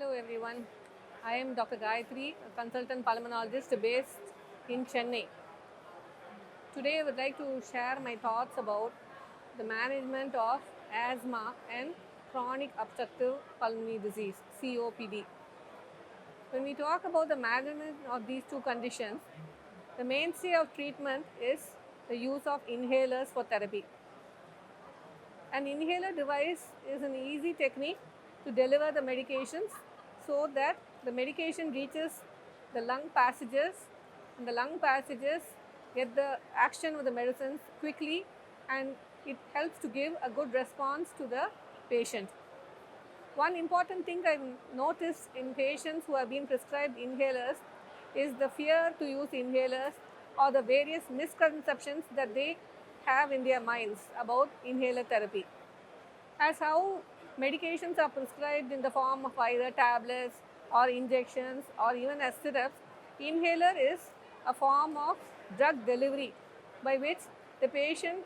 Hello everyone, I am Dr. Gayatri, a consultant pulmonologist based in Chennai. Today I would like to share my thoughts about the management of asthma and chronic obstructive pulmonary disease, COPD. When we talk about the management of these two conditions, the mainstay of treatment is the use of inhalers for therapy. An inhaler device is an easy technique to deliver the medications so that the medication reaches the lung passages and the lung passages get the action of the medicines quickly, and it helps to give a good response to the patient. One important thing I've noticed in patients who have been prescribed inhalers is the fear to use inhalers or the various misconceptions that they have in their minds about inhaler therapy. As how medications are prescribed in the form of either tablets or injections or even as syrups, inhaler is a form of drug delivery by which the patient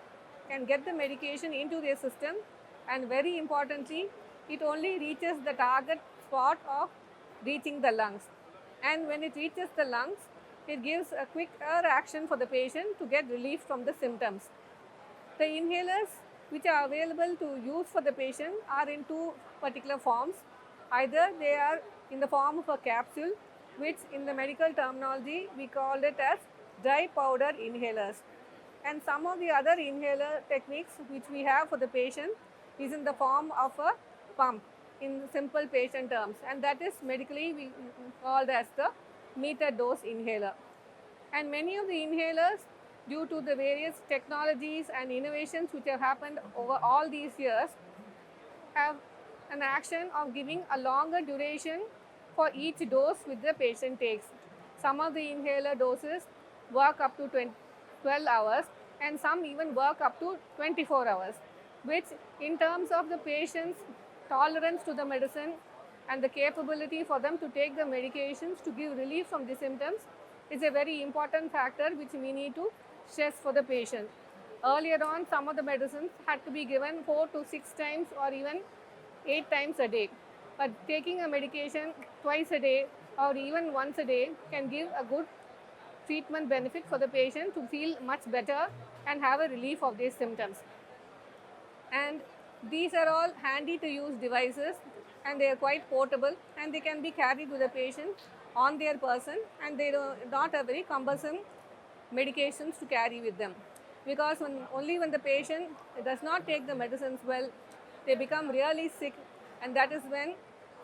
can get the medication into their system, and very importantly, it only reaches the target spot of reaching the lungs. And when it reaches the lungs, it gives a quicker action for the patient to get relief from the symptoms. The inhalers which are available to use for the patient are in two particular forms. Either they are in the form of a capsule, which in the medical terminology we call it as dry powder inhalers. And some of the other inhaler techniques which we have for the patient is in the form of a pump in simple patient terms, and that is medically we called as the metered dose inhaler. And many of the inhalers, due to the various technologies and innovations which have happened over all these years, have an action of giving a longer duration for each dose which the patient takes. Some of the inhaler doses work up to 12 hours and some even work up to 24 hours, which in terms of the patient's tolerance to the medicine and the capability for them to take the medications to give relief from the symptoms is a very important factor which we need to stress for the patient. Earlier on, some of the medicines had to be given 4 to 6 times or even 8 times a day. But taking a medication twice a day or even once a day can give a good treatment benefit for the patient to feel much better and have a relief of these symptoms. And these are all handy to use devices, and they are quite portable, and they can be carried with the patient on their person, and they do not have very cumbersome medications to carry with them, because only when the patient does not take the medicines well, they become really sick, and that is when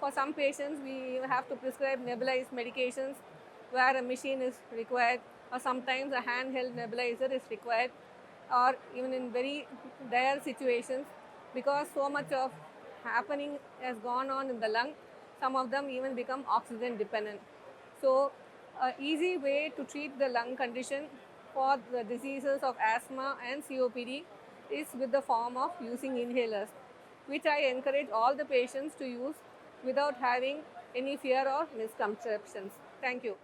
for some patients we have to prescribe nebulized medications where a machine is required, or sometimes a handheld nebulizer is required, or even in very dire situations, because so much of happening has gone on in the lung, some of them even become oxygen dependent. So an easy way to treat the lung condition for the diseases of asthma and COPD is with the form of using inhalers, which I encourage all the patients to use without having any fear or misconceptions. Thank you.